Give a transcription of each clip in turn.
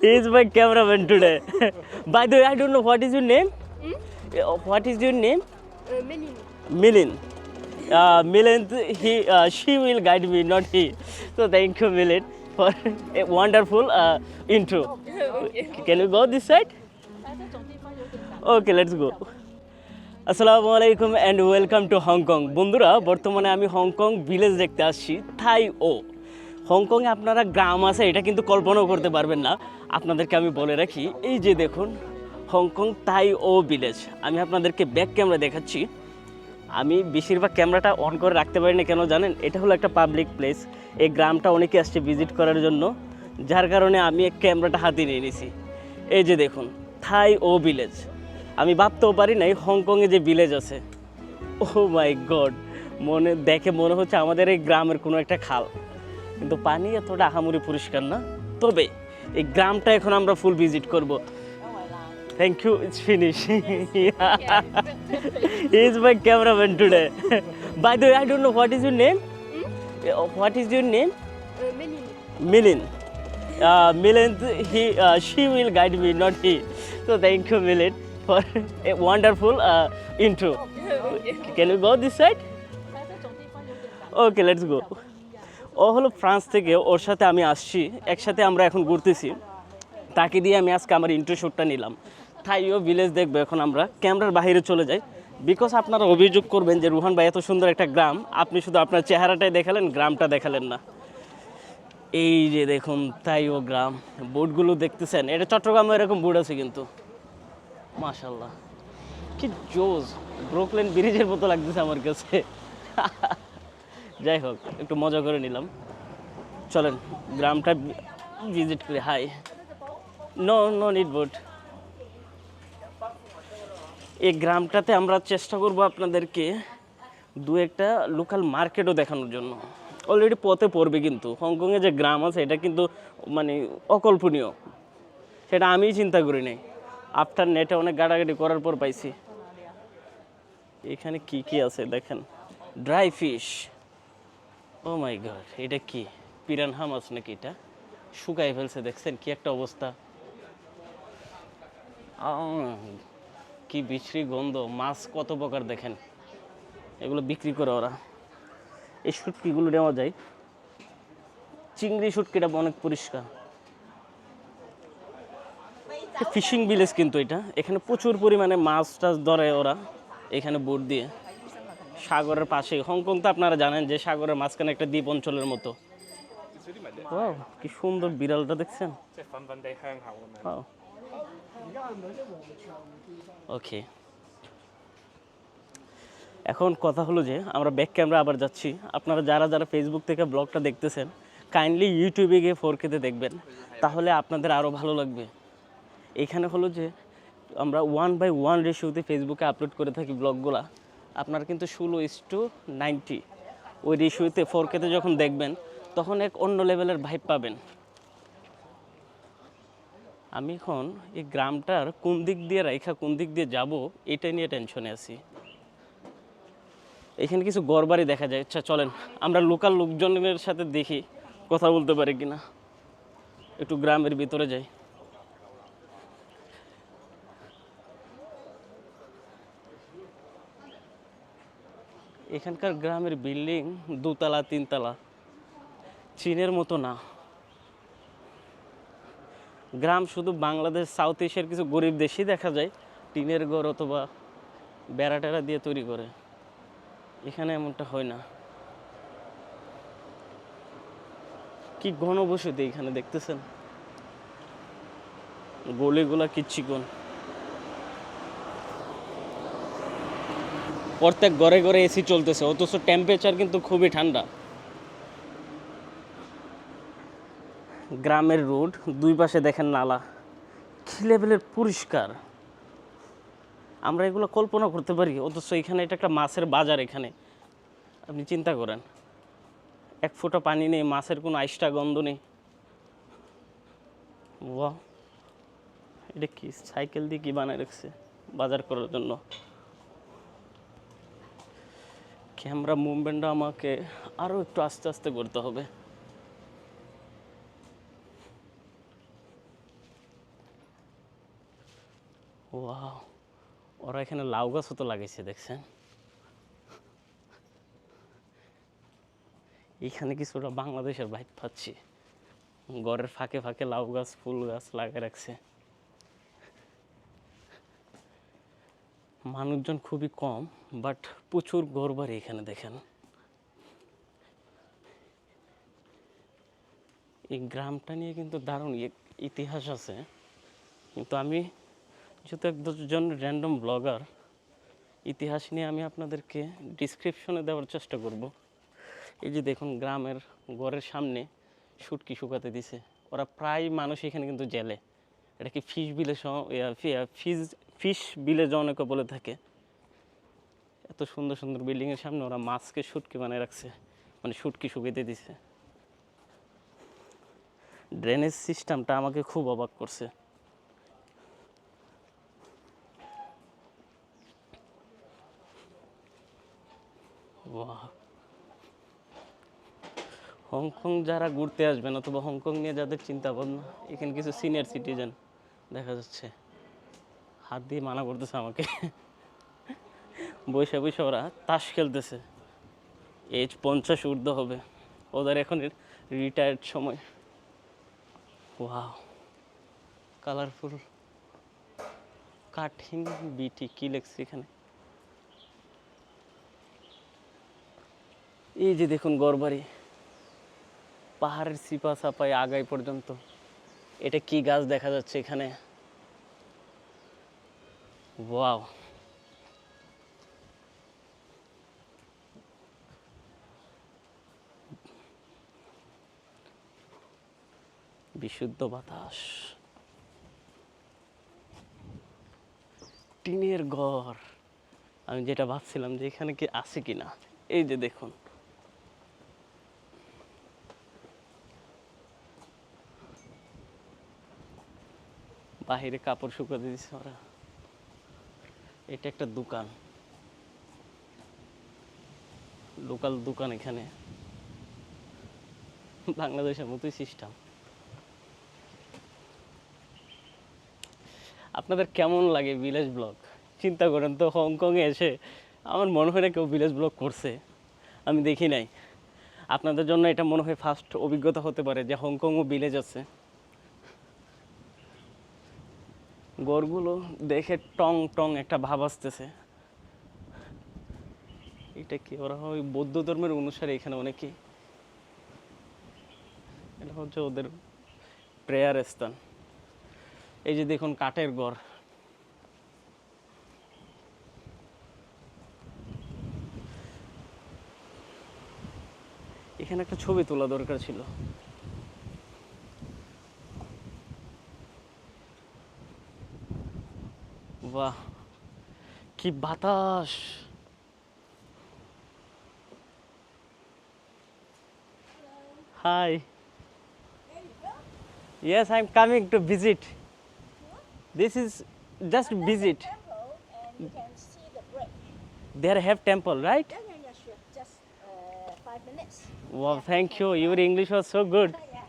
He is my cameraman today. By the way, I don't know what is your name. What is your name? Melin. Milin. Milin, she will guide me, not he. So thank you, Milin, for a wonderful intro. Can we go this side? Okay, let's go. আসসালামু আলাইকুম and welcome two Hong Kong. বন্ধুরা, বর্তমানে আমি Hong Kong village দেখতে আসছি, থাই ও। হংকংয়ে আপনারা গ্রাম আছে এটা কিন্তু কল্পনাও করতে পারবেন না। আপনাদেরকে আমি বলে রাখি, এই যে দেখুন হংকং থাই ও ভিলেজ। আমি আপনাদেরকে ব্যাক ক্যামেরা দেখাচ্ছি। আমি বেশিরভাগ ক্যামেরাটা অন করে রাখতে পারি না, কেন জানেন? এটা হলো একটা পাবলিক প্লেস। এই গ্রামটা অনেকে আসছে ভিজিট করার জন্য, যার কারণে আমি এই ক্যামেরাটা হাতে নিয়ে নিয়েছি। এই যে দেখুন থাই ও ভিলেজ। আমি ভাবতেও পারি নাই হংকংয়ে যে ভিলেজ আছে। ও মাই গড, দেখে মনে হচ্ছে আমাদের এই গ্রামের কোনো একটা খাল, কিন্তু পানি এতটা আহামরি পরিষ্কার না। তবে এই গ্রামটা এখন আমরা ফুল ভিজিট করব। Thank you, it's finish. He is my cameraman today. By the way, I don't know what is your name. What is your name? Melin. Milin. Milin, she will guide me, not he. So thank you, Milin, for a wonderful intro. Can we go this side? Okay, let's go. ও হলো France থেকে, ওর সাথে আমি আসছি, একসাথে আমরা এখন ঘুরতেছি। তাকে দিয়ে আমি আজকে আমার ইন্ট্রো শ্যুটটা নিলাম। থাইও ভিলেজ দেখবো এখন আমরা। ক্যামেরার বাইরে চলে যাই, বিকজ আপনারা অভিযোগ করবেন যে রুহান ভাই এত সুন্দর একটা গ্রাম, আপনি শুধু আপনার চেহারাটাই দেখালেন, গ্রামটা দেখালেন না। এই যে দেখুন থাইও গ্রাম, বোটগুলো দেখতেছেন, এটা চট্টগ্রামে এরকম বোট আছে কিন্তু। মাশাল্লাহ, কি জোস! ব্রুকলিন ব্রিজের মতো লাগতেছে আমার কাছে। যাই হোক, একটু মজা করে নিলাম। চলেন গ্রামটা ভিজিট করি। Hi, no no need boat. এই গ্রামটাতে আমরা চেষ্টা করব আপনাদেরকে দু একটা লোকাল মার্কেটও দেখানোর জন্য। অলরেডি পথে পড়বে, কিন্তু হংকংয়ে যে গ্রাম আছে এটা কিন্তু মানে অকল্পনীয়, সেটা আমিই চিন্তা করি নাই। আফটার নেটে অনেক গাড়াগাড়ি করার পর পাইছি। এখানে কি কি আছে দেখেন, dry fish. O my god, এটা কি পিরানহা মাছ নাকি? এটা শুকাই ফেলছে, দেখছেন কি একটা অবস্থা। কি বিশ্রী গন্ধ। মাছ কত প্রকার দেখেন, এগুলো বিক্রি করে ওরা। এই শুটকিগুলো নেওয়া যায়, চিংড়ি শুটকিটা অনেক পরিষ্কার। ফিশিং ভিলেজ কিন্তু এটা, এখানে প্রচুর পরিমাণে মাছ টাছ ধরে ওরা এখানে বোট দিয়ে। সাগরের পাশে হংকং তো আপনারা জানেন যে সাগরের মাঝখানে একটা দ্বীপ অঞ্চলের মতো। ওয়াও, কি সুন্দর বিড়ালটা দেখছেন। ওকে, এখন কথা হলো যে আমরা ব্যাক ক্যামেরা আবার যাচ্ছি। আপনারা যারা যারা ফেসবুক থেকে ব্লগটা দেখতেছেন, কাইন্ডলি ইউটিউবে গিয়ে 4K তে দেখবেন, তাহলে আপনাদের আরও ভালো লাগবে। এখানে হলো যে আমরা 1:1 রেশিওতে ফেসবুকে আপলোড করে থাকি ব্লগগুলা। আপনারা কিন্তু 16:90 ওই রেশিওতে 4K তে যখন দেখবেন, তখন এক অন্য লেভেলের ভাইব পাবেন। আমি এখন এই গ্রামটার কোন দিক দিয়ে রাইখা কোন দিক দিয়ে যাব এটা নিয়ে টেনশনে আছি। এখানে কিছু ঘরবাড়ি দেখা যায়। আচ্ছা চলেন আমরা লোকাল লোকজনের সাথে দেখি কথা বলতে পারি কিনা, একটু গ্রামের ভিতরে যাই। এখানকার গ্রামের বিল্ডিং 2তলা 3তলা, চীনের মতো না। গ্রাম শুধু বাংলাদেশ সাউথ এশিয়ার কিছু গরিব দেশই দেখা যায় টিনের ঘর অথবা বেড়া টেরা দিয়ে তৈরি করে। এখানে এমনটা হয় না। কি ঘনবসতি এখানে দেখতেছেন, গলিগুলা কি চিকন। প্রত্যেক ঘরে ঘরে এসি চলতেছে, অথচ টেম্পারেচার কিন্তু খুবই ঠান্ডা। গ্রামের রোড, দুই পাশে দেখেন নালা, কি লেভেলের পরিষ্কার। আমরা এগুলো কল্পনা করতে পারি, অথচ এখানে এটা একটা মাছের বাজার। এখানে আপনি চিন্তা করেন, এক ফোঁটা পানি নেই, মাছের কোনো আইসটা গন্ধ নেই। বাহ, এটা কি সাইকেল দিয়ে কি বানায় রাখছে বাজার করার জন্য। ক্যামেরা মুভমেন্টটা আমাকে আরও একটু আস্তে আস্তে করতে হবে। ওয়াও, ওরা এখানে লাউ গাছও তো লাগাইছে দেখছেন। এখানে কিছুটা বাংলাদেশের ভাইব পাচ্ছি, ঘরের ফাঁকে ফাঁকে লাউ গাছ ফুল গাছ লাগিয়ে রাখছে। মানুষজন খুবই কম, বাট প্রচুর ঘরবাড়ি এখানে দেখেন। এই গ্রামটা নিয়ে কিন্তু দারুণ ইতিহাস আছে, কিন্তু আমি যেহেতু একজন র্যান্ডম ব্লগার, ইতিহাস নিয়ে আমি আপনাদেরকে ডিসক্রিপশনে দেওয়ার চেষ্টা করব। এই যে দেখুন গ্রামের ঘরের সামনে শুটকি শুকাতে দিছে, ওরা প্রায় মানুষ এখানে কিন্তু জেলে, এটা কি ফিশ ভিলেজ, ফিশ ভিলেজ অনেকে বলে থাকে। এত সুন্দর সুন্দর বিল্ডিংয়ের সামনে ওরা মাছকে শুটকি বানিয়ে রাখছে, মানে শুটকি শুকাইতে দিছে। ড্রেনেজ সিস্টেমটা আমাকে খুব অবাক করছে। বাহ, হংকং যারা ঘুরতে আসবেন অথবা হংকং নিয়ে যাদের চিন্তা ভাবনা, এখানে কিছু সিনিয়র সিটিজেন দেখা যাচ্ছে হাত দিয়ে মানা করতেছে আমাকে। বৈশা বৈশা ওরা তাস খেলতেছে, এজ 50 ঊর্ধ্ব হবে ওদের এখন রিটায়ার্ড সময়। ওয়াও, কালারফুল কাঠিন বিটি কি লেখছে এখানে। এই যে দেখুন ঘরবাড়ি, পাহাড়ের সিপা সাপাই আগাই পর্যন্ত। এটা কি গাছ দেখা যাচ্ছে এখানে, ওয়াও। বিশুদ্ধ বাতাস, টিনের ঘর। আমি যেটা ভাবছিলাম যে এখানে কি আছে কিনা, এই যে দেখুন বাহিরে কাপড় শুকাতে দিচ্ছে ওরা। এটা একটা দোকান, লোকাল দোকান এখানে, বাংলাদেশের মতোই সিস্টেম। আপনাদের কেমন লাগে ভিলেজ ব্লগ? চিন্তা করেন তো, হংকংয়ে এসে আমার মনে হয় না কেউ ভিলেজ ব্লগ করছে, আমি দেখি নাই। আপনাদের জন্য এটা মনে হয় ফার্স্ট অভিজ্ঞতা হতে পারে যে হংকংও ভিলেজ আছে। গড়গুলো দেখে টং টং একটা ভাব আসতেছে। এটা কি, ওরা ওই বৌদ্ধ ধর্মের অনুসারে এখানে অনেকেই, এটা হচ্ছে ওদের প্রেয়ার স্থান। এই যে দেখুন কাঠের ঘর, এখানে একটা ছবি তোলা দরকার ছিল। বাহ, কি বাতাস। Hi, yes, I'm coming to visit. This is just visit. Temple and you can see the bridge. There have temple, right? Yeah, sure. Just 5 minutes. Wow, thank you. Your English was so good. Yeah.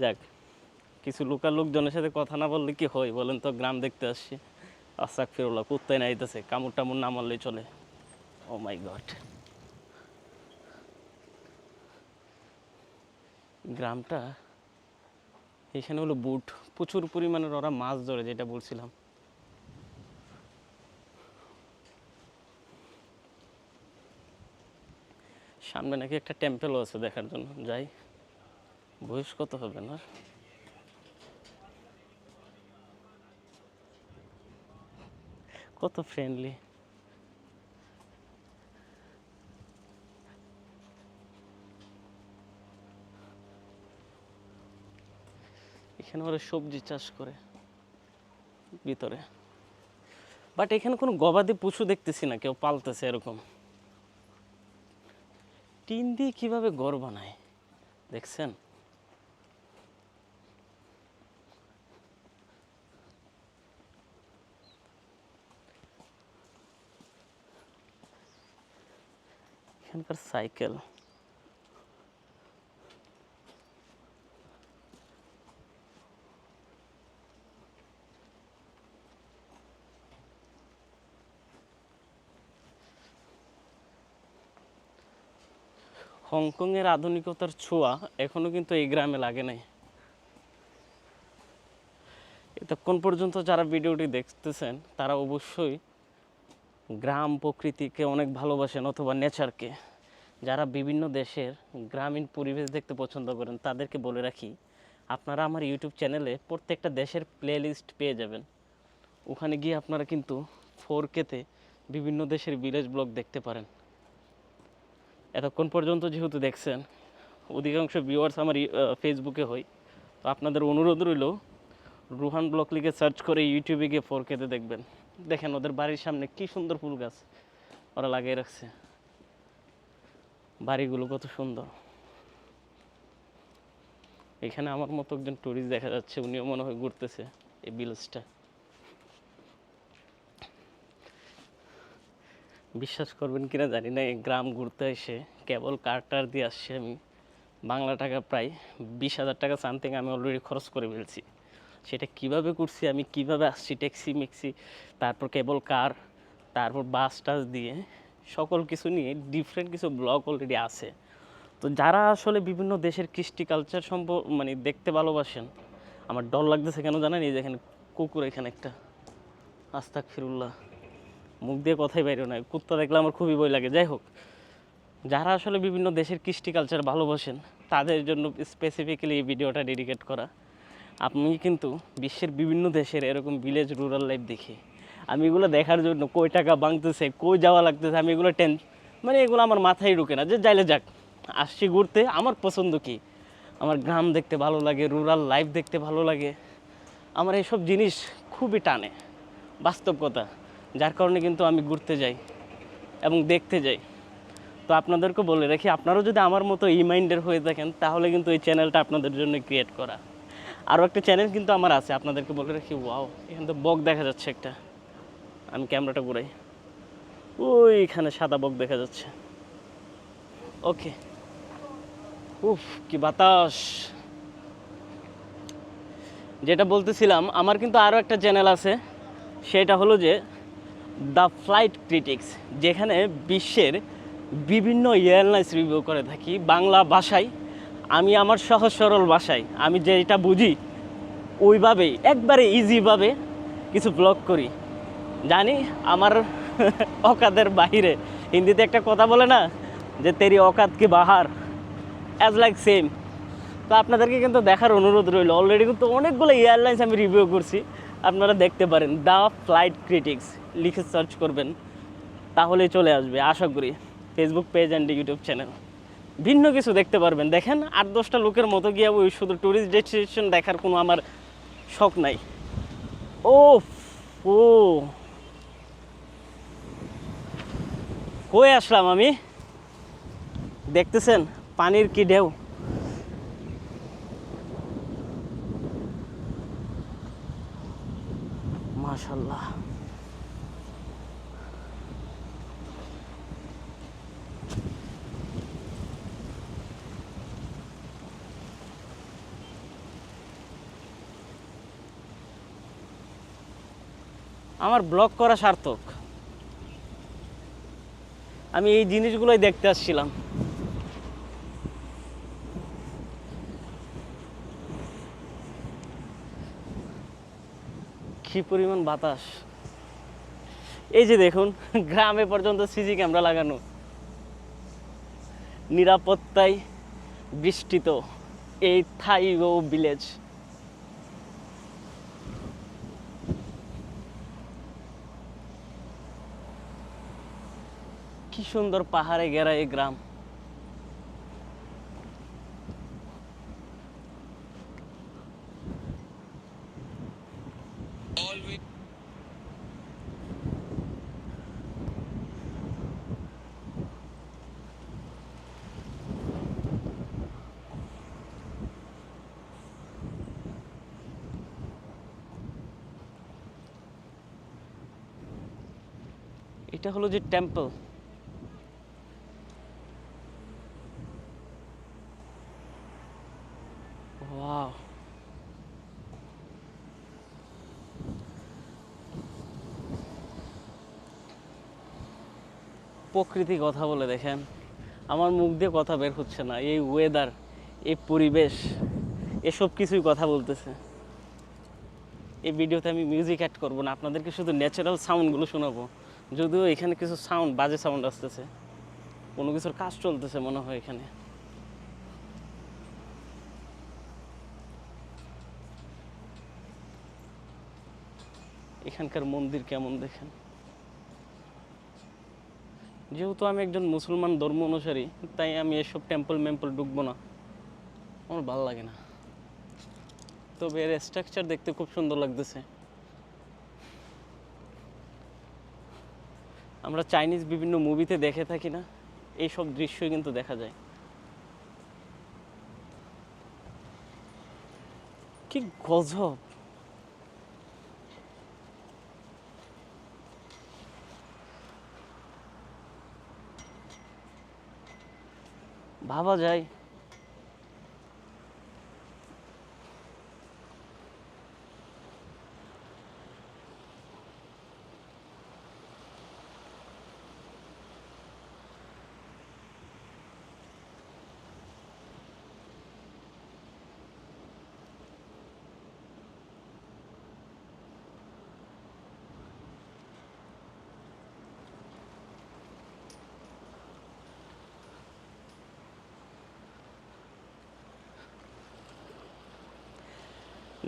যাক, কিছু local লোকজনের সাথে কথা না বললে কি হয় বলেন তো, গ্রাম দেখতে আসছি। আসাক ফিরুল্লাহ, কুত্তায় না আইতেছে, কামড় টামড় না মারলেই চলে। ও মাই গড, গ্রামটা এখানে হলো বুট, প্রচুর পরিমাণের ওরা মাছ ধরে, যেটা বলছিলাম। সামনে নাকি একটা টেম্পেলও আছে, দেখার জন্য যাই। বয়স কত হবে না, কত ফ্রেন্ডলি। এখানে ওরা সবজি চাষ করে ভিতরে, বাট এখানে কোনো গবাদি পশু দেখতেছি না কেউ পালতেছে এরকম। টিন দিয়ে কিভাবে ঘর বানায় দেখছেন? এখানকার সাইকেল, হংকংয়ের আধুনিকতার ছোঁয়া এখনও কিন্তু এই গ্রামে লাগে নাই। এতক্ষণ পর্যন্ত যারা ভিডিওটি দেখতেছেন তারা অবশ্যই গ্রাম প্রকৃতিকে অনেক ভালোবাসেন অথবা নেচারকে। যারা বিভিন্ন দেশের গ্রামীণ পরিবেশ দেখতে পছন্দ করেন তাদেরকে বলে রাখি, আপনারা আমার ইউটিউব চ্যানেলে প্রত্যেকটা দেশের প্লেলিস্ট পেয়ে যাবেন। ওখানে গিয়ে আপনারা কিন্তু 4K-তে বিভিন্ন দেশের ভিলেজ ব্লগ দেখতে পারেন। এতক্ষণ পর্যন্ত যেহেতু দেখছেন, অধিকাংশ ভিউয়ার্স আমার ফেসবুকে হয়, তো আপনাদের অনুরোধ রইল রুহান ব্লগ লিখে সার্চ করে ইউটিউবে গিয়ে 4K-তে দেখবেন। দেখেন ওদের বাড়ির সামনে কি সুন্দর ফুল গাছ ওরা লাগিয়ে রাখছে, বাড়িগুলো কত সুন্দর। এখানে আমার মতো একজন টুরিস্ট দেখা যাচ্ছে, উনিও মনে হয় ঘুরতেছে এই ভিলেজটা। বিশ্বাস করবেন কিনা জানি না, এই গ্রাম ঘুরতে এসে কেবল কার দিয়ে আসছি আমি বাংলা টাকা প্রায় 20,000 টাকা সামথিং আমি অলরেডি খরচ করে ফেলছি। সেটা কিভাবে করছি, আমি কিভাবে আসছি, ট্যাক্সি মেক্সি, তারপর কেবল কার, তারপর বাস টাস দিয়ে সকল কিছু নিয়ে ডিফারেন্ট কিছু ব্লগ অলরেডি আছে। তো যারা আসলে বিভিন্ন দেশের কৃষ্টি কালচার মানে দেখতে ভালোবাসেন, আমার ডর লাগতেছে কেন জানেন, এই যেখানে কুকুর, এখানে একটা, আস্তাগফিরুল্লাহ, মুখ দিয়ে কথাই বাইরে না, কুত্তা দেখলে আমার খুবই ভয় লাগে। যাই হোক, যারা আসলে বিভিন্ন দেশের কৃষ্টি কালচার ভালোবাসেন তাদের জন্য স্পেসিফিক্যালি এই ভিডিওটা ডেডিকেট করা। আমি কিন্তু বিশ্বের বিভিন্ন দেশের এরকম ভিলেজ রুরাল লাইফ দেখি, আমি এগুলো দেখার জন্য কই টাকা ভাঙতেছে, কই যাওয়া লাগতেছে, আমি এগুলো মানে এগুলো আমার মাথায় ঢুকে না, যে যাইলে যাক, আসছি ঘুরতে, আমার পছন্দ কি, আমার গ্রাম দেখতে ভালো লাগে, রুরাল লাইফ দেখতে ভালো লাগে, আমার এইসব জিনিস খুবই টানে, বাস্তব কথা। যার কারণে কিন্তু আমি ঘুরতে যাই এবং দেখতে যাই। তো আপনাদেরকে বলে রাখি, আপনারাও যদি আমার মতো এই মাইন্ডের হয়ে থাকেন তাহলে কিন্তু এই চ্যানেলটা আপনাদের জন্য ক্রিয়েট করা। আরও একটা চ্যানেল কিন্তু আমার আছে, আপনাদেরকে বলে রাখি। ওয়াও, এখানে তো বক দেখা যাচ্ছে একটা, আমি ক্যামেরাটা ঘুরাই, ওইখানে সাদা বক দেখা যাচ্ছে। ওকে, উফ কি বাতাস। যেটা বলতেছিলাম, আমার কিন্তু আরও একটা চ্যানেল আছে, সেটা হলো যে দ্য ফ্লাইট ক্রিটিক্স, যেখানে বিশ্বের বিভিন্ন এয়ারলাইন্স রিভিউ করে থাকি বাংলা ভাষায়। আমি আমার সহজ সরল ভাষায়, আমি যেটা বুঝি ওইভাবেই একবারে ইজিভাবে কিছু ব্লগ করি। জানি আমার অকাদের বাহিরে, হিন্দিতে একটা কথা বলে না যে তেরি অকাত কি বাহার, অ্যাজ লাইক সেম। তো আপনাদেরকে কিন্তু দেখার অনুরোধ রইল, অলরেডি কিন্তু অনেকগুলো এয়ারলাইন্স আমি রিভিউ করছি, আপনারা দেখতে পারেন। দ্য ফ্লাইট ক্রিটিক্স লিখে সার্চ করবেন তাহলেই চলে আসবে আশা করি, Facebook page and YouTube channel. ভিন্ন কিছু দেখতে পারবেন। দেখেন 8-10টা লোকের মতো গিয়ে ওই শুধু ট্যুরিস্ট ডেস্টিনেশন দেখার কোনো আমার শখ নাই। ও ও কই আসলাম আমি, দেখতেছেন পানির কি ঢেউ। মাশাআল্লাহ, আমার ব্লগ করা সার্থক। আমি এই জিনিসগুলোই দেখতে আসছিলাম। কি পরিমাণ বাতাস। এই যে দেখুন, গ্রামে পর্যন্ত সিসি ক্যামেরা লাগানো, নিরাপত্তায় বেষ্টিত এই থাইগো ভিলেজ। কি সুন্দর পাহাড়ে ঘেরা এই গ্রাম। এটা হলো যে টেম্পল। ওয়াও, প্রকৃতি কথা বলে দেখেন, আমার মুখ দিয়ে কথা বের হচ্ছে না, এই ওয়েদার, এই পরিবেশ, এসব কিছুই কথা বলতেছে। এই ভিডিওতে আমি মিউজিক অ্যাড করবো না, আপনাদেরকে শুধু ন্যাচারাল সাউন্ডগুলো শোনাবো। যদিও এখানে কিছু সাউন্ড, বাজে সাউন্ড আসতেছে, কোনো কিছুর কাজ চলতেছে মনে হয় এখানে। এখানকার মন্দির কেমন দেখেন। যেহেতু আমি একজন মুসলমান ধর্ম অনুসারী, তাই আমি এসব টেম্পল মেম্পল ঢুকবো না, আমার ভালো লাগে না। তবে এর স্ট্রাকচার দেখতে খুব সুন্দর লাগতেছে। আমরা চাইনিজ বিভিন্ন মুভিতে দেখে থাকি না, এইসব দৃশ্যই কিন্তু দেখা যায়। কি গজব! ভাবা যায়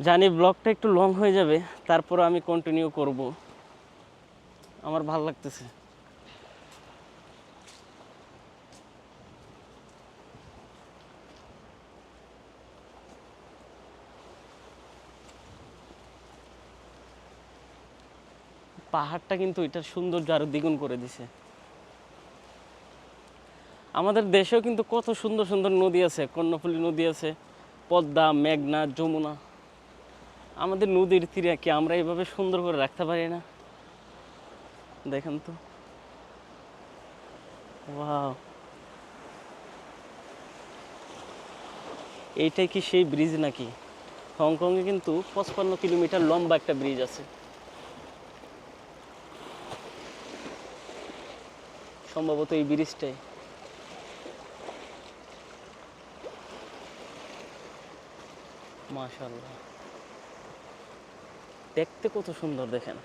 জানি ব্লগটা একটু লং হয়ে যাবে, তারপর আমি কন্টিনিউ করব, আমার ভালো লাগতেছে। পাহাড়টা কিন্তু এটার সৌন্দর্য আরো দ্বিগুণ করে দিছে। আমাদের দেশেও কিন্তু কত সুন্দর সুন্দর নদী আছে, কর্ণফুলী নদী আছে, পদ্মা, মেঘনা, যমুনা। আমাদের নদীর তীরে কি আমরা এইভাবে সুন্দর করে রাখতে পারি না? দেখেন তো, ওয়াও! এইটাই কি সেই ব্রিজ নাকি? হংকংয়ে কিন্তু 55 কিলোমিটার লম্বা একটা ব্রিজ আছে, সম্ভবত এই ব্রিজটাই। মাশাআল্লাহ, দেখতে কত সুন্দর দেখেন।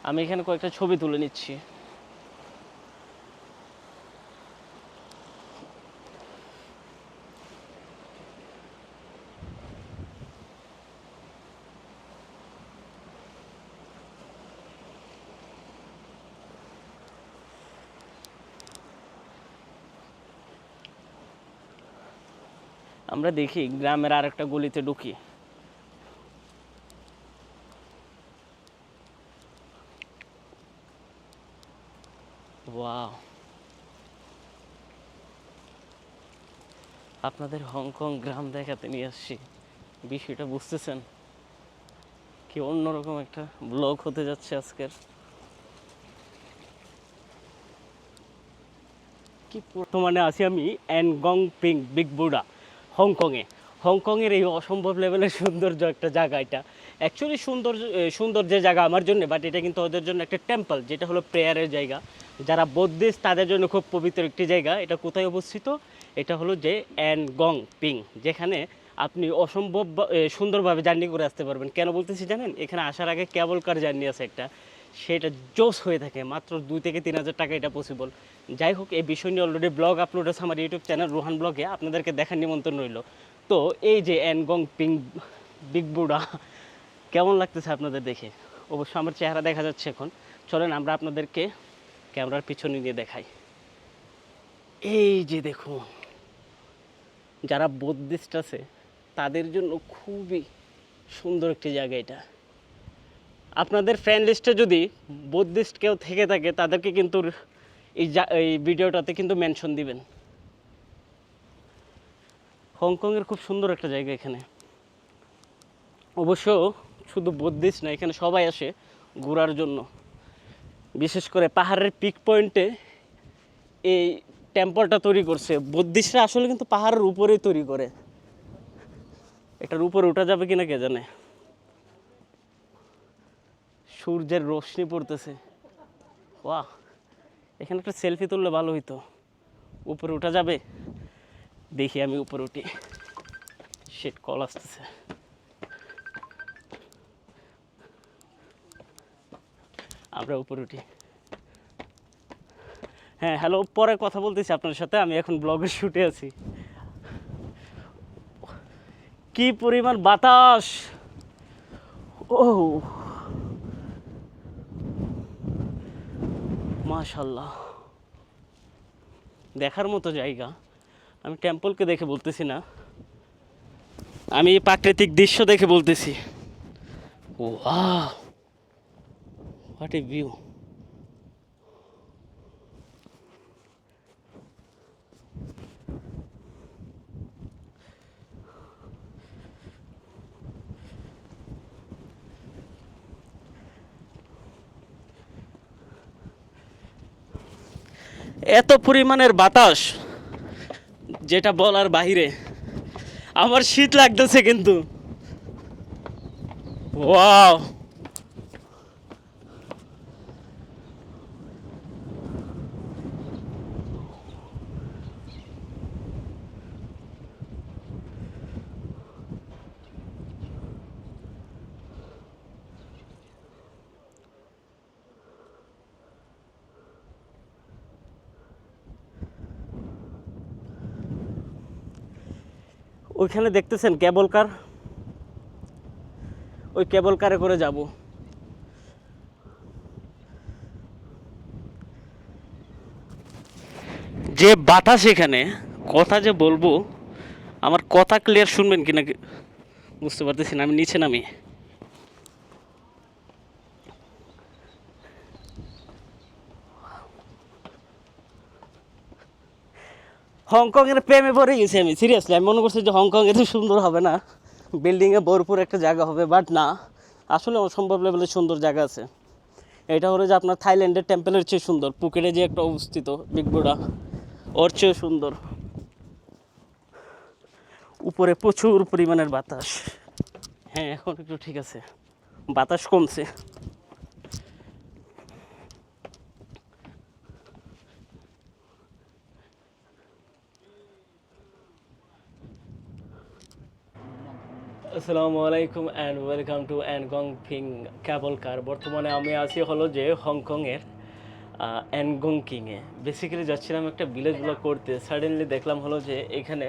আমি এখানে কয়েকটা ছবি তুলে নিচ্ছি। আমরা দেখি গ্রামের আরেকটা গলিতে ঢুকি। ওয়াও! আপনাদের হংকং গ্রাম দেখাতে নিয়ে আসছি, বিষয়টা বুঝতেছেন? কি অন্যরকম একটা ব্লগ হতে যাচ্ছে আজকের। কি বর্তমানে আছি আমি অ্যানগং পিং বিগ বুডা, হংকংয়ে। হংকংয়ের এই অসম্ভব লেভেলের সৌন্দর্য একটা জায়গা। এটা অ্যাকচুয়ালি সুন্দর যে জায়গা আমার জন্য, বাট এটা কিন্তু ওদের জন্য একটা টেম্পল, যেটা হলো প্রেয়ারের জায়গা। যারা বৌদ্ধিস্ট তাদের জন্য খুব পবিত্র একটি জায়গা। এটা কোথায় অবস্থিত? এটা হলো যে অ্যানগং পিং, যেখানে আপনি অসম্ভব সুন্দরভাবে জার্নি করে আসতে পারবেন। কেন বলতেছি জানেন? এখানে আসার আগে কেবল কার জার্নি আছে একটা, সেটা জোস হয়ে থাকে, মাত্র 2 থেকে 3 হাজার টাকা এটা পসিবল। যাই হোক, এই বিষয় নিয়ে অলরেডি ব্লগ আপলোড আছে আমার ইউটিউব চ্যানেল রোহান ব্লগে, আপনাদেরকে দেখার নিমন্ত্রণ রইল। তো এই যে অ্যানগং পিং বিগ বুডা, কেমন লাগতেছে আপনাদের দেখে? অবশ্য আমার চেহারা দেখা যাচ্ছে এখন। চলেন আমরা আপনাদেরকে ক্যামেরার পিছনে নিয়ে দেখাই। এই যে দেখুন, যারা বৌদ্ধিস্ট আছে তাদের জন্য খুবই সুন্দর একটি জায়গা এটা। আপনাদের ফ্রেন্ড লিস্টে যদি বৌদ্ধিস্ট কেউ থেকে থাকে, তাদেরকে কিন্তু এই ভিডিওটাতে কিন্তু মেনশন দিবেন। হংকংয়ের খুব সুন্দর একটা জায়গা এখানে। অবশ্য শুধু বুদ্ধিস্ট না, এখানে সবাই আসে ঘোরার জন্য। বিশেষ করে পাহাড়ের পিক পয়েন্টে এই টেম্পলটা তৈরি করছে বুদ্ধিস্টরা। আসলে কিন্তু পাহাড়ের উপরেই তৈরি করে। এটার উপরে ওঠা যাবে কিনা কে জানে। সূর্যের রোশনি পড়তেছে। বাহ, এখানে একটা সেলফি তুললে ভালো হইতো। উপরে ওঠা যাবে? দেখি আমি উপরে উঠি। শিট, কল আসতেছে। আমরা উপরে উঠি। হ্যাঁ, হ্যালো, পরে কথা বলতেছি আপনার সাথে। আমি এখন ব্লগের শুটে আছি। কি পরিমাণ বাতাস! ও মাশাল্লাহ, দেখার মতো জায়গা। আমি টেম্পলকে দেখে বলতেছি না, আমি প্রাকৃতিক দৃশ্য দেখে বলতেছি। Wow, what a view! এত পরিমাণের বাতাস যেটা বলার বাহিরে। আমার শীত লাগতেছে কিন্তু। ওয়াও, ওইখানে দেখতেছেন কেবল কার? ওই কেবল কারে করে যাব। যে বাতাস এখানে, কথা যে বলবো, আমার কথা ক্লিয়ার শুনবেন কিনা বুঝতে পারতেছি না। আমি নিচে নামি। হংকংয়ের প্রেমে পড়ে গেছি আমি, সিরিয়াসলি। আমি মনে করছি যে হংকং এত সুন্দর হবে না, বিল্ডিংয়ে ভরপুর একটা জায়গা হবে, বাট না, আসলে অসম্ভব লেভেলের সুন্দর জায়গা আছে। এটা হলো যে আপনার থাইল্যান্ডের টেম্পলের চেয়ে সুন্দর। পুকেটে যে একটা অবস্থিত বিগ বুডা, ওর চেয়ে সুন্দর। উপরে প্রচুর পরিমাণের বাতাস। হ্যাঁ, এখন একটু ঠিক আছে, বাতাস কমছে। আসসালামু আলাইকুম and welcome to Ngong Ping cable car. বর্তমানে আমি আছি হলো যে হংকংয়ের অ্যানগং কিংয়ে। বেসিক্যালি যাচ্ছিলাম একটা ভিলেজ ব্লগ করতে, সাডেনলি দেখলাম হলো যে এখানে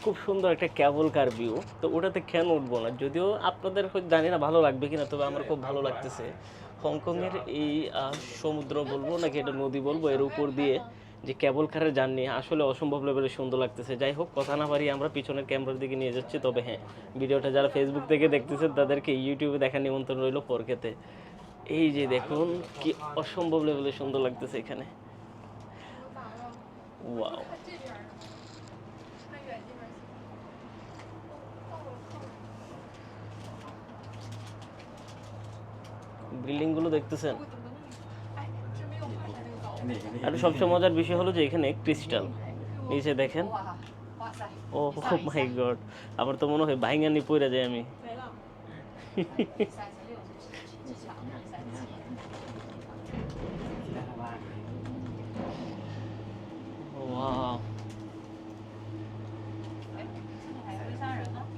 খুব সুন্দর একটা ক্যাবল কার ভিউ। তো ওটাতে কেন উঠবো না, যদিও আপনাদের জানি না ভালো লাগবে কিনা, তবে আমার খুব ভালো লাগতেছে। হংকংয়ের এই সমুদ্র বলবো নাকি এটা নদী বলবো, এর উপর দিয়ে যে কেবল কারের জার্নি আসলে অসম্ভব লেভেলে সুন্দর লাগতেছে। যাই হোক, কথা না পারি আমরা পিছনের ক্যামেরার দিকে নিয়ে যাচ্ছি। তবে হ্যাঁ, ভিডিওটা যারা ফেসবুক থেকে দেখতেছেন তাদেরকে ইউটিউবে দেখার নিমন্ত্রণ রইল ফোরকেতে। এই যে দেখুন কি অসম্ভব লেভেলে সুন্দর লাগতেছে এখানে। ওয়াও, বিল্ডিংগুলো দেখতেছেন। আর সবচেয়ে মজার বিষয় হলো যে এখানে ক্রিস্টাল নিচে দেখেন। ও মাই গড, আমার তো মনে হয় ভাইঙ্গানি পড়ে যায় আমি। ওয়াও,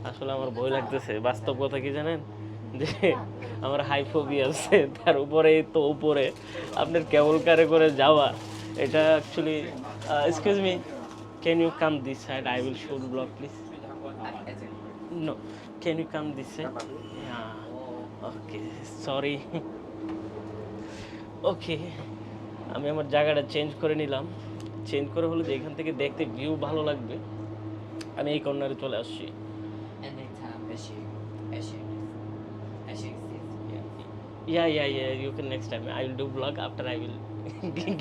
আসলে আমার ভয় লাগতেছে। বাস্তব কথা কি জানেন, যে আমার হাইফোবিয়া আছে, তার উপরে তো উপরে আপনার কেবল কারে করে যাওয়া, এটা actually. Excuse me, can you come this side, I will show blog please. No, can you come this side? Okay, sorry. Okay, আমি আমার জায়গাটা চেঞ্জ করে নিলাম। চেঞ্জ করে হলো যে এখান থেকে দেখতে ভিউ ভালো লাগবে, আমি এই কর্নারে চলে আসছি। Anytime, Yeah, you can next time. I will do vlog after I will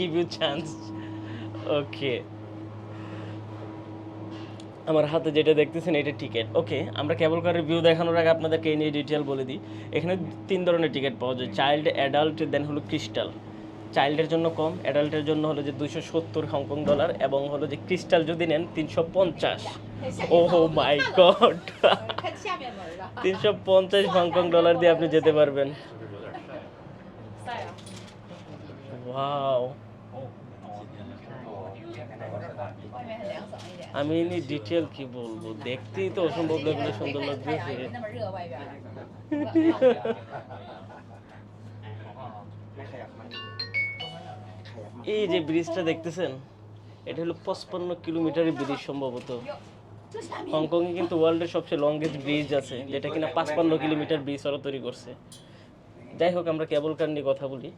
give you chance. Okay. আমার হাতে যেটা দেখতেছেন এটা টিকিট। ওকে, আমরা কেবল কারের ভিউ দেখানোর আগে আপনাদেরকে এই নিয়ে ডিটেল বলে দিই। এখানে 3 ধরনের টিকিট পাওয়া যায়, চাইল্ড, অ্যাডাল্ট, দেন হলো ক্রিস্টাল। চাইল্ডের জন্য কম, অ্যাডাল্টের জন্য হলো যে 270 হংকং ডলার, এবং হলো যে ক্রিস্টাল যদি নেন 350। ওহ মাই গড, 看下面门了。 350 হংকং ডলার দিয়ে আপনি যেতে পারবেন। 晒啊！ ওয়াও, 外面很凉爽一点。 আমি ইনি ডিটেল কি বলবো, দেখতেই তো অসম্ভব লাগলে সুন্দর 太阳 লাগতেছে। 也没那么热，外边。 এই যে ব্রিজটা দেখতেছেন, এটা হলো 55 কিলোমিটারের ব্রিজ সম্ভবত। 这下面 হংকংয়ে কিন্তু ওয়ার্ল্ডের সবচেয়ে লংগেস্ট ব্রিজ আছে, যেটা কিনা 55 কিলোমিটার ব্রিজ ওরা তৈরি করছে। যাই হোক, আমরা কেবল কার নিয়ে কথা বলি।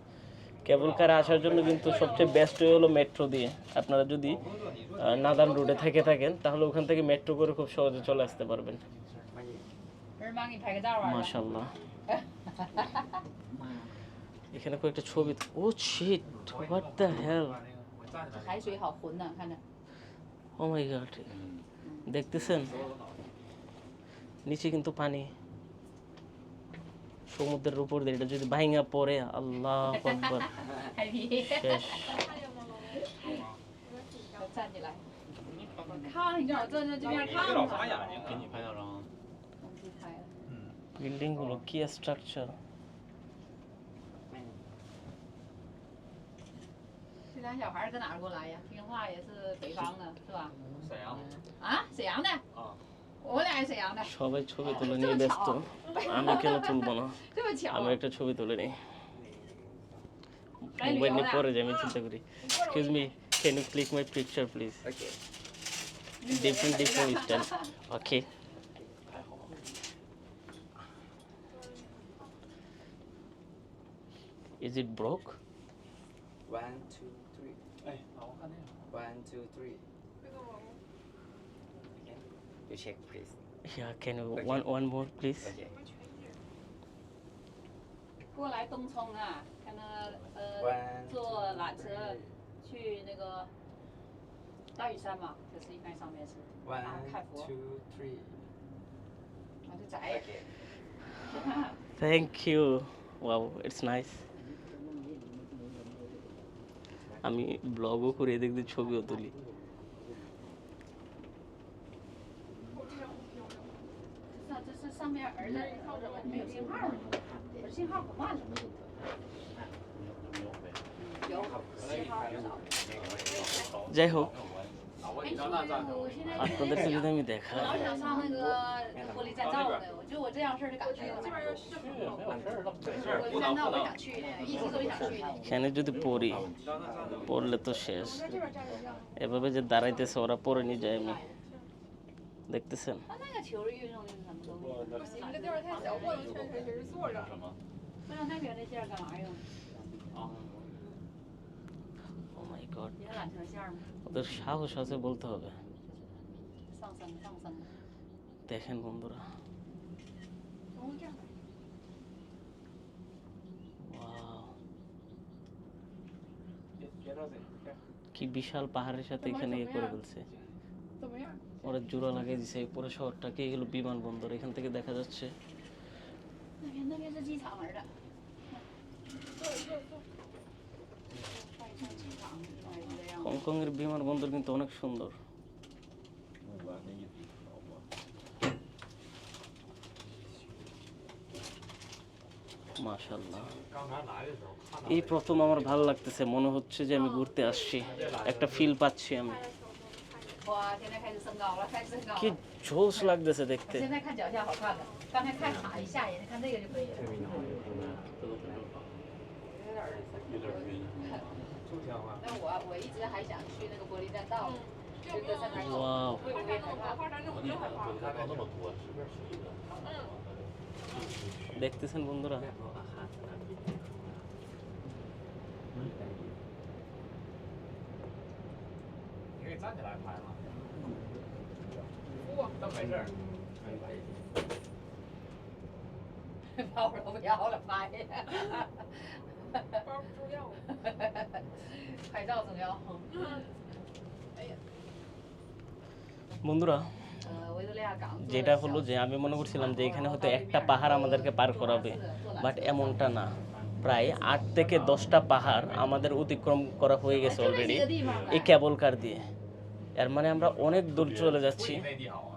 কেবল কারে আসার জন্য কিন্তু সবচেয়ে বেস্ট ওয়ে হলো মেট্রো দিয়ে। আপনারা যদি নাদান রোডে থেকে থাকেন তাহলে ওখান থেকে মেট্রো করে খুব সহজে চলে আসতে পারবেন। 人帮你拍个照啊。 মাশাআল্লাহ, এখানে কয়েকটা ছবি। Oh shit, what the hell, 海水好浑呐、看着。 oh my god, দেখতেছেন নিচে কিন্তু পানি সমুদ্রের উপর দিয়ে। এটা যদি ভাঙা পড়ে, আল্লাহু আকবার, 海皮。 শেষ। 站起来。看，你正好站在这边看给老着。傻眼睛，给你拍照张。东西拍了。 বিল্ডিং গুলো কি স্ট্রাকচার। 这俩小孩儿搁哪儿过来呀？听话也是北方的，是吧？沈阳。啊，沈阳的。啊。我俩也沈阳的， সবাই ছবি তুলে নিয়ে ব্যস্ত, আমি কেন তুলবো না? 这么巧 আমি 啊。 একটা ছবি তুলে নিই।来旅 মোবাইল 游 নিয়ে 的。 পরে যাই, আমি চিন্তা করি। Excuse me, can you click my picture please? Different style. Okay, is it broke? 1, 2, 3. 哎，好，我看那个。 1, 2, 3. You check, please. Yeah, can you one more please? Okay. 过来东冲啊，看那喂坐缆车去那个大屿山嘛，就是应该上面是 1, 看佛， 2, 3. 我就宅。 Okay. Thank you. Wow, it's nice. আমি ব্লগও করি, এদিক দিয়ে ছবিও তুলি। 这是上面儿子没有信号了，我这信号可慢了。有信号少。 যাই হোক, 我你上那站着。 我现在 আপনাদেরকে যদি আমি দেখাই, 老想上那个玻璃栈道呢，我觉得我这样事儿就敢去了。没有事儿，没事儿。玻璃栈道我也想去呢，一直都想去呢。 এখানে যদি পড়ি, পড়লে তো শেষ। এভাবে যে দাঁড়াইতেছে ওরা, পড়ে নিয়ে যায় আমি। দেখতেছেন? 他那个球是运动的什么东西？你们这地方太小，不能劝谁谁是坐着。什么？不知道那边那线儿干嘛用？ Oh my god, 你的缆车线儿吗？ ওদের সাহস আছে বলতে হবে। 上升上升。 দেখেন বন্ধুরা, Wow, 别着急。 কি বিশাল পাহাড়ের সাথে এখানে ইয়ে করে ফেলছে। 怎么样？ ওরা জোড়া লাগিয়ে দিছে এই পুরো শহরটাকে। এগুলো বিমানবন্দর, এখান থেকে দেখা যাচ্ছে। 那边是机场儿的。机场哎是这样。 হংকংয়ের বিমানবন্দর কিন্তু অনেক সুন্দর। মাশাআল্লাহ, 刚才来的时候看到。 এই প্রথম আমার ভালো লাগতেছে, মনে হচ্ছে যে আমি ঘুরতে আসছি, একটা ফিল পাচ্ছি আমি। 哇，现在开始升高了，开始升高 কি 了。 জোশ লাগতেছে দেখতে। 现在看脚下好看了，刚才看卡一下眼，看这个就可以了。有点晕。就挺好。那我一直还想去那个玻璃栈道，就搁上面走， ওয়াও, 会不会害怕？ 发展这种就很好。 看到那么多，随便去一个。 দেখতেছেন বন্ধুরা? 你可以站起来拍吗？不，但没事儿。包都不要了，拍。包不重要。拍照重要。 বন্ধুরা, 围着俩港。 যেটা হলো যে আমি মনে করছিলাম যে এখানে হয়তো একটা পাহাড় আমাদেরকে পার করাবে, বাট এমনটা না। প্রায় 8 থেকে 10টা পাহাড় আমাদের অতিক্রম করা হয়ে গেছে অলরেডি এই কেবল কার দিয়ে। এর মানে আমরা অনেক দূর চলে যাচ্ছি। 内地好啊。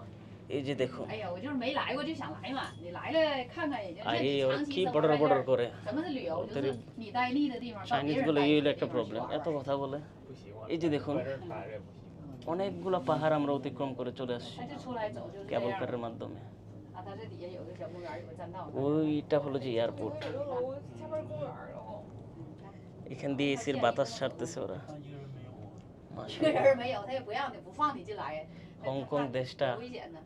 এই যে দেখো, 哎呀，我就是没来过就想来嘛，你来了看看也就。 আরে ওরা 长 কি 期生活 বর্ডার 在这 বর্ডার 儿， করে। 什么是旅游？就是你待腻的地方，到别 চাইনিজ 人 গুলো 待 এই 腻 হলো 的 একটা 地方去 প্রবলেম, 玩 এত কথা বলে। 不习惯。 এই যে দেখুন 在这儿待着也不习惯。 অনেকগুলো পাহাড় আমরা অতিক্রম করে চলে আসছি 他就出来走就是这 কেবল 样。 কারের মাধ্যমে। 啊，他这底下有个小公园，有个栈道。 ওইটা হলো যে এয়ারপোর্ট, 有个楼下边公园儿了哦。 এখান দিয়ে এসির বাতাস ছাড়তেছে ওরা। 一个人没有，他也不让你不放你进来。 হংকং দেশটা 危险的。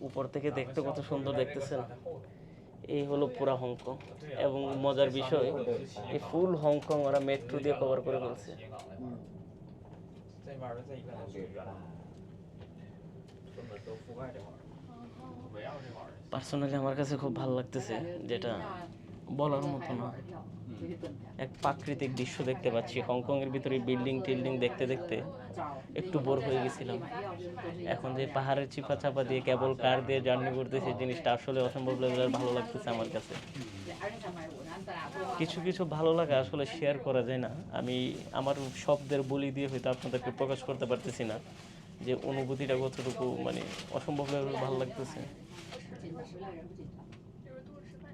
উপর থেকে দেখতে কত সুন্দর দেখতেছেন। এই হলো পুরা হংকং, এবং মজার বিষয় এই ফুল হংকং ওরা মেট্রো দিয়ে কভার করে ফেলছে। 这边儿的这一片都属于原来，根本都覆盖这块儿，围绕这块儿。 পার্সোনালি আমার কাছে খুব ভালো লাগতেছে, যেটা বলার মতো না। এক প্রাকৃতিক দৃশ্য দেখতে পাচ্ছি। হংকং এর ভিতরে বিল্ডিং টিল্ডিং দেখতে দেখতে একটু বোর হয়ে গেছিলাম। এখন যে পাহাড়ের চিপা চাপা দিয়ে কেবল কার দিয়ে জার্নি করতেছি, জিনিসটা আসলে অসম্ভব লেভেলের ভালো লাগতেছে আমার কাছে। কিছু কিছু ভালো লাগা আসলে শেয়ার করা যায় না। আমি আমার শব্দের বলি দিয়ে হয়তো আপনাদেরকে প্রকাশ করতে পারতেছি না যে অনুভূতিটা কতটুকু মানে অসম্ভব লেভেলের ভালো লাগতেছে। 就是多吃饭。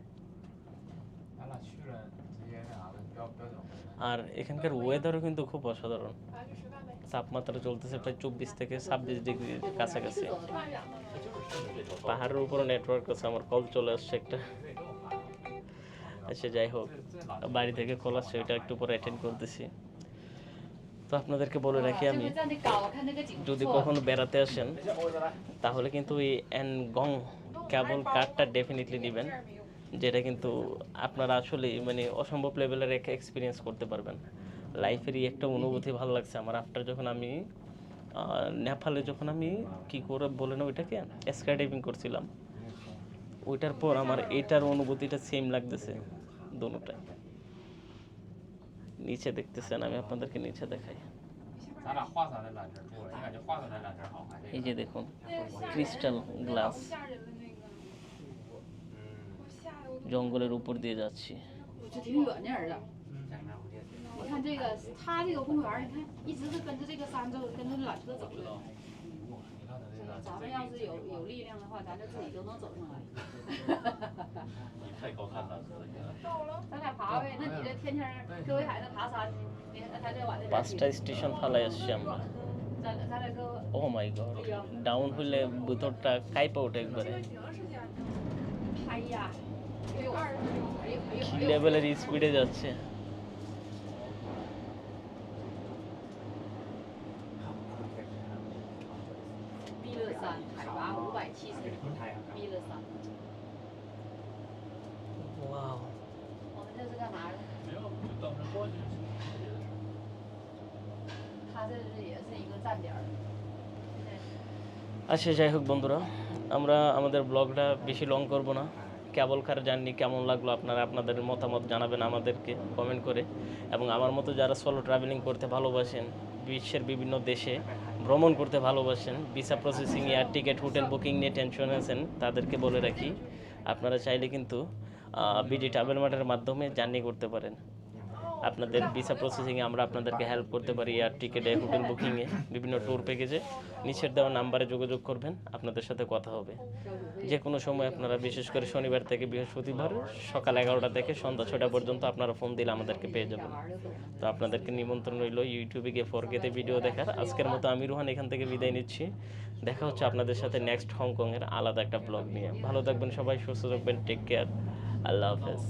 咱俩去了，直接那啥呗，不要整回来。 আর এখানকার ওয়েদারও কিন্তু খুব অসাধারণ। 啊，去吃饭呗。 তাপমাত্রা চলতেছে প্রায় 24 থেকে 26 ডিগ্রির কাছাকাছি। 吃饭远吗？ পাহাড়ের উপরে নেটওয়ার্ক আছে, আমার কল চলে আসছে একটা। আচ্ছা যাই হোক, বাড়ি থেকে কল আসছে, ওইটা একটু পরে অ্যাটেন্ড করতেছি। তো আপনাদেরকে বলে রাখি আমি, 站得高，看那个景不 যদি 错。 কখনো বেড়াতে আসেন তাহলে কিন্তু এই অ্যানগং কেবল কারটা ডেফিনেটলি নেবেন, যেটা কিন্তু আপনারা আসলে মানে অসম্ভব লেভেলের একটা এক্সপিরিয়েন্স করতে পারবেন। লাইফেরই একটা অনুভূতি ভালো লাগছে আমার। আফটার যখন আমি নেপালে যখন আমি কি করে বলে না ওইটাকে স্কাই ডাইভিং করছিলাম, ওইটার পর আমার এটার অনুভূতিটা সেম লাগতেছে দোনোটাই। নিচে দেখতেছেন, আমি আপনাদেরকে নিচে দেখাই। 咱俩画上那蓝字儿不？你感觉画上那蓝字儿好还是？ এই যে দেখুন ক্রিস্টাল গ্লাস, 吓人的那个，嗯。我吓得我都。 জঙ্গলের উপর দিয়ে যাচ্ছি।就挺远那儿的。你看这个，它这个公园儿，你看一直是跟着这个山走，跟着缆车走的。你看他这个。咱们要是有力量的话，咱就自己都能走上来。你太高看缆车了，你看。到了。咱俩爬呗，那你这天天各位孩子爬山，你看他这往那边 5টা স্টেশন ফালাই আসছি আমরা। 咱俩各。 ও মাই গড, ডাউন হইলে ভিতরটা কাইপা ওঠে একবারে। 挺长时间的，哎呀，哎呦，哎呦，哎呦，哎কি呦， লেভেলের স্পিডে যাচ্ছে। 逼勒山海拔570米，逼勒山。 ওয়াও, 我们这是干嘛的？ 没有，就等着过去。它这是也是一个站点儿。 আচ্ছা যাই হোক বন্ধুরা, আমরা আমাদের ব্লগটা বেশি লং করব না। কেবল কার জার্নি কেমন লাগলো আপনারা আপনাদের মতামত জানাবেন আমাদেরকে কমেন্ট করে। এবং আমার মতো যারা সোলো ট্রাভেলিং করতে ভালোবাসেন, বিশ্বের বিভিন্ন দেশে ভ্রমণ করতে ভালোবাসেন, visa processing, air ticket, hotel booking নিয়ে টেনশন আছেন, তাদেরকে বলে রাখি আপনারা চাইলে কিন্তু বিডি ট্রাভেল মার্টের মাধ্যমে জার্নি করতে পারেন। আপনাদের ভিসা প্রসেসিংয়ে আমরা আপনাদেরকে হেল্প করতে পারি, এয়ার টিকিটে, হোটেল বুকিংয়ে, বিভিন্ন ট্যুর প্যাকেজে। নিচের দেওয়া নাম্বারে যোগাযোগ করবেন, আপনাদের সাথে কথা হবে যে কোনো সময়। আপনারা বিশেষ করে শনিবার থেকে বৃহস্পতিবার সকাল 11টা থেকে সন্ধ্যা 6টা পর্যন্ত আপনারা ফোন দিলে আমাদেরকে পেয়ে যাবেন। তো আপনাদেরকে নিমন্ত্রণ রইল ইউটিউবে গিয়ে 4K-তে ভিডিও দেখার। আজকের মতো আমি রোহান এখান থেকে বিদায় নিচ্ছি। দেখা হচ্ছে আপনাদের সাথে নেক্সট হংকংয়ের আলাদা একটা ব্লগ নিয়ে। ভালো থাকবেন সবাই, সুস্থ থাকবেন, টেক কেয়ার, আল্লাহ হাফেজ।